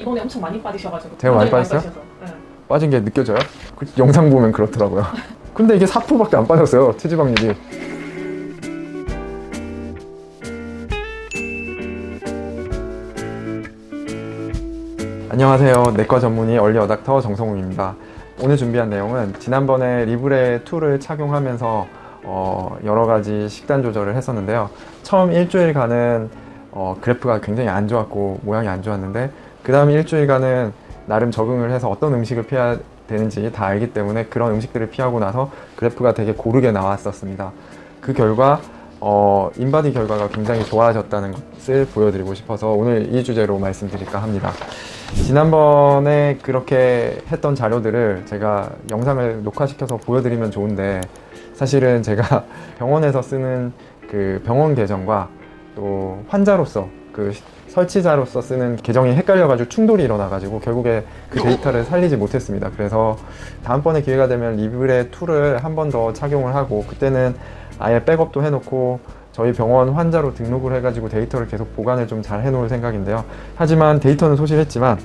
이번에 엄청 많이 빠지셔가지고. 제가 많이 오늘 빠졌어요? 빠지셔서. 네. 빠진 게 느껴져요? 그 영상 보면 그렇더라고요. 근데 이게 4%밖에 안 빠졌어요, 체지방률이. 안녕하세요. 내과 전문의 얼리 어닥터 정성웅입니다. 오늘 준비한 내용은 지난번에 리브레 2를 착용하면서 여러 가지 식단 조절을 했었는데요. 처음 일주일간은 그래프가 굉장히 안 좋았고 모양이 안 좋았는데 그 다음 일주일간은 나름 적응을 해서 어떤 음식을 피해야 되는지 다 알기 때문에 그런 음식들을 피하고 나서 그래프가 되게 고르게 나왔었습니다. 그 결과 인바디 결과가 굉장히 좋아졌다는 것을 보여드리고 싶어서 오늘 이 주제로 말씀드릴까 합니다. 지난번에 그렇게 했던 자료들을 제가 영상을 녹화시켜서 보여드리면 좋은데 사실은 제가 병원에서 쓰는 그 병원 계정과 또 환자로서 그 설치자로서 쓰는 계정이 헷갈려가지고 충돌이 일어나가지고 결국에 그 데이터를 살리지 못했습니다. 그래서 다음번에 기회가 되면 리브레 2를 한 번 더 착용을 하고 그때는 아예 백업도 해놓고 저희 병원 환자로 등록을 해가지고 데이터를 계속 보관을 좀 잘 해놓을 생각인데요. 하지만 데이터는 소실했지만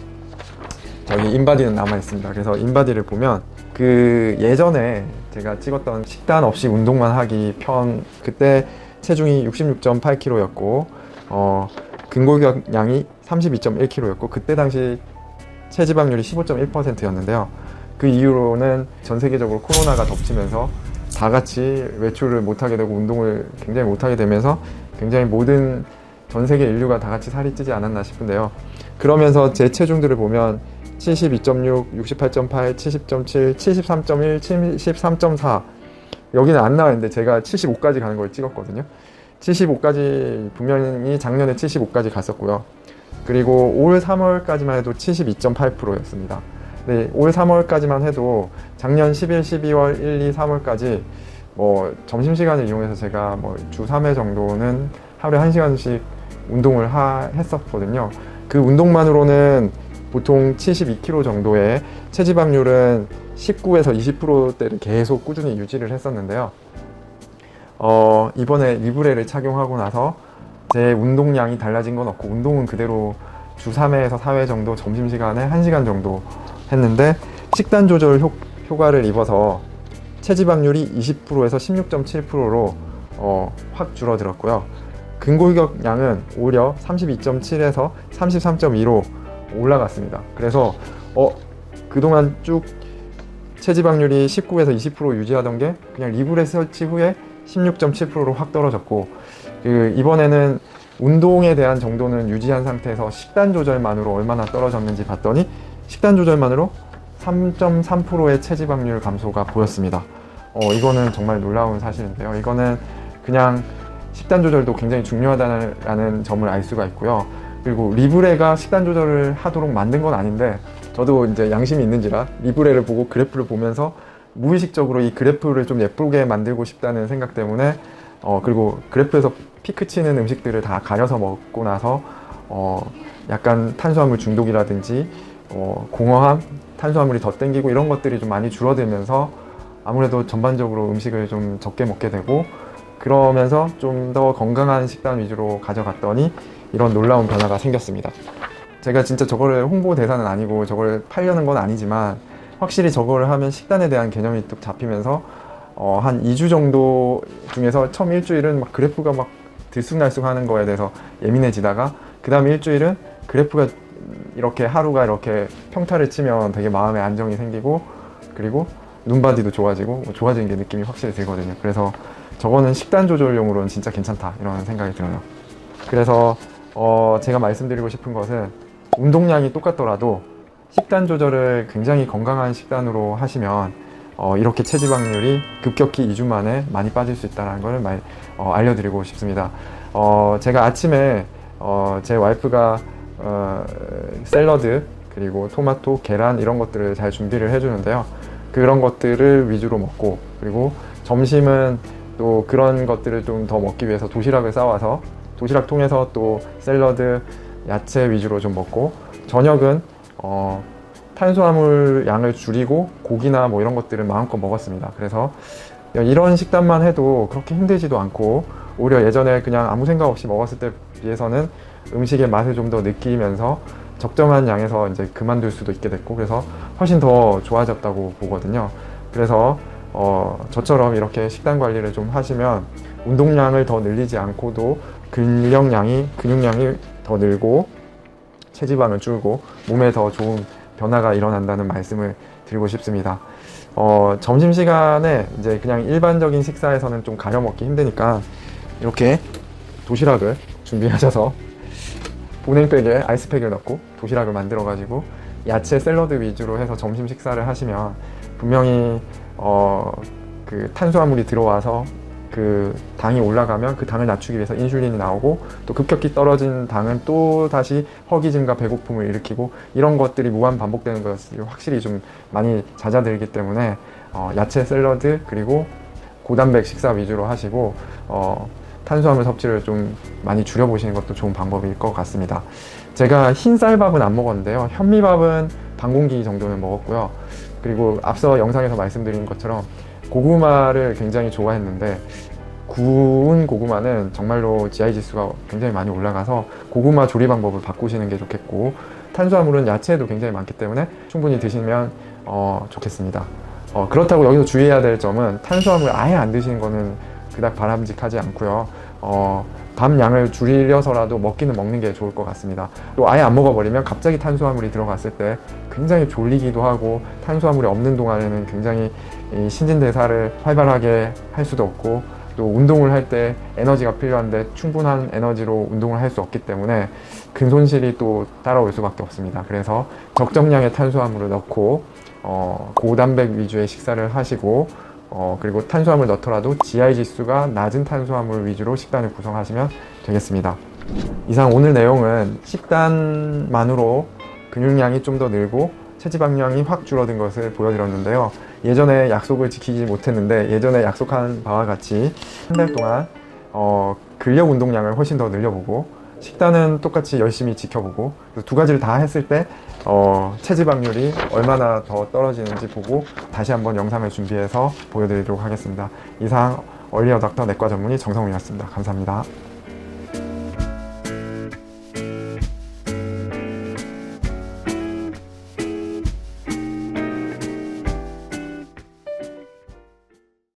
저기 인바디는 남아있습니다. 그래서 인바디를 보면 그 예전에 제가 찍었던 식단 없이 운동만 하기 편 그때 체중이 66.8kg였고 근골격량이 32.1kg였고 그때 당시 체지방률이 15.1%였는데요. 그 이후로는 전 세계적으로 코로나가 덮치면서 다 같이 외출을 못하게 되고 운동을 굉장히 못하게 되면서 굉장히 모든 전 세계 인류가 다 같이 살이 찌지 않았나 싶은데요. 그러면서 제 체중들을 보면 72.6, 68.8, 70.7, 73.1, 73.4 여기는 안 나와 있는데 제가 75까지 가는 걸 찍었거든요. 75까지 분명히 작년에 75까지 갔었고요. 그리고 올 3월까지만 해도 72.8%였습니다. 네, 올 3월까지만 해도 작년 11, 12월, 1, 2, 3월까지 뭐 점심시간을 이용해서 제가 뭐 주 3회 정도는 하루에 1시간씩 운동을 했었거든요. 그 운동만으로는 보통 72kg 정도의 체지방률은 19에서 20%대를 계속 꾸준히 유지를 했었는데요. 이번에 리브레를 착용하고 나서 제 운동량이 달라진 건 없고 운동은 그대로 주 3회에서 4회 정도 점심시간에 1시간 정도 했는데 식단 조절 효과를 입어서 체지방률이 20%에서 16.7%로 확 줄어들었고요. 근골격량은 오히려 32.7에서 33.2로 올라갔습니다. 그래서 그동안 쭉 체지방률이 19에서 20% 유지하던 게 그냥 리브레 설치 후에 16.7%로 확 떨어졌고 이번에는 운동에 대한 정도는 유지한 상태에서 식단 조절만으로 얼마나 떨어졌는지 봤더니 식단 조절만으로 3.3%의 체지방률 감소가 보였습니다. 이거는 정말 놀라운 사실인데요. 이거는 그냥 식단 조절도 굉장히 중요하다는 점을 알 수가 있고요. 그리고 리브레가 식단 조절을 하도록 만든 건 아닌데 저도 이제 양심이 있는지라 리브레를 보고 그래프를 보면서 무의식적으로 이 그래프를 좀 예쁘게 만들고 싶다는 생각 때문에 그리고 그래프에서 피크 치는 음식들을 다 가려서 먹고 나서 약간 탄수화물 중독이라든지 공허함, 탄수화물이 더 땡기고 이런 것들이 좀 많이 줄어들면서 아무래도 전반적으로 음식을 좀 적게 먹게 되고 그러면서 좀 더 건강한 식단 위주로 가져갔더니 이런 놀라운 변화가 생겼습니다. 제가 진짜 저거를 홍보 대사는 아니고 저걸 팔려는 건 아니지만 확실히 저거를 하면 식단에 대한 개념이 뚝 잡히면서 한 2주 정도 중에서 처음 일주일은 막 그래프가 막 들쑥날쑥 하는 거에 대해서 예민해지다가 그 다음 일주일은 그래프가 이렇게 하루가 이렇게 평타를 치면 되게 마음에 안정이 생기고 그리고 눈바디도 좋아지고 좋아지는 게 느낌이 확실히 들거든요. 그래서 저거는 식단 조절용으로는 진짜 괜찮다 이런 생각이 들어요. 그래서 제가 말씀드리고 싶은 것은 운동량이 똑같더라도 식단 조절을 굉장히 건강한 식단으로 하시면 이렇게 체지방률이 급격히 2주 만에 많이 빠질 수 있다는 걸 알려드리고 싶습니다. 제가 아침에 제 와이프가 샐러드 그리고 토마토, 계란 이런 것들을 잘 준비를 해주는데요. 그런 것들을 위주로 먹고 그리고 점심은 또 그런 것들을 좀 더 먹기 위해서 도시락을 싸와서 도시락 통해서 또 샐러드, 야채 위주로 좀 먹고 저녁은 탄수화물 양을 줄이고 고기나 뭐 이런 것들을 마음껏 먹었습니다. 그래서 이런 식단만 해도 그렇게 힘들지도 않고 오히려 예전에 그냥 아무 생각 없이 먹었을 때 비해서는 음식의 맛을 좀 더 느끼면서 적정한 양에서 이제 그만둘 수도 있게 됐고, 그래서 훨씬 더 좋아졌다고 보거든요. 그래서 저처럼 이렇게 식단 관리를 좀 하시면 운동량을 더 늘리지 않고도 근력량이, 근육량이 더 늘고 체지방은 줄고 몸에 더 좋은 변화가 일어난다는 말씀을 드리고 싶습니다. 점심시간에 이제 그냥 일반적인 식사에서는 좀 가려 먹기 힘드니까 이렇게 도시락을 준비하셔서 보냉백에 아이스팩을 넣고 도시락을 만들어 가지고 야채 샐러드 위주로 해서 점심 식사를 하시면 분명히 그 탄수화물이 들어와서 그 당이 올라가면 그 당을 낮추기 위해서 인슐린이 나오고, 또 급격히 떨어진 당은 또 다시 허기 증가, 배고픔을 일으키고, 이런 것들이 무한 반복되는 것이 확실히 좀 많이 잦아들기 때문에 야채 샐러드 그리고 고단백 식사 위주로 하시고 탄수화물 섭취를 좀 많이 줄여보시는 것도 좋은 방법일 것 같습니다. 제가 흰쌀밥은 안 먹었는데요, 현미밥은 반 공기 정도는 먹었고요. 그리고 앞서 영상에서 말씀드린 것처럼 고구마를 굉장히 좋아했는데, 구운 고구마는 정말로 GI 지수가 굉장히 많이 올라가서 고구마 조리 방법을 바꾸시는 게 좋겠고, 탄수화물은 야채에도 굉장히 많기 때문에 충분히 드시면 좋겠습니다. 그렇다고 여기서 주의해야 될 점은 탄수화물 아예 안 드시는 거는 그닥 바람직하지 않고요. 밥 양을 줄여서라도 먹기는 먹는 게 좋을 것 같습니다. 또 아예 안 먹어버리면 갑자기 탄수화물이 들어갔을 때 굉장히 졸리기도 하고, 탄수화물이 없는 동안에는 굉장히 이 신진대사를 활발하게 할 수도 없고, 또 운동을 할 때 에너지가 필요한데 충분한 에너지로 운동을 할 수 없기 때문에 근손실이 또 따라올 수밖에 없습니다. 그래서 적정량의 탄수화물을 넣고 고단백 위주의 식사를 하시고, 그리고 탄수화물 넣더라도 GI 지수가 낮은 탄수화물 위주로 식단을 구성하시면 되겠습니다. 이상 오늘 내용은 식단만으로 근육량이 좀 더 늘고 체지방량이 확 줄어든 것을 보여드렸는데요. 예전에 약속을 지키지 못했는데, 예전에 약속한 바와 같이 한 달 동안 근력 운동량을 훨씬 더 늘려보고, 식단은 똑같이 열심히 지켜보고, 두 가지를 다 했을 때 체지방률이 얼마나 더 떨어지는지 보고 다시 한번 영상을 준비해서 보여드리도록 하겠습니다. 이상 얼리어닥터 내과 전문의 정성훈이었습니다. 감사합니다.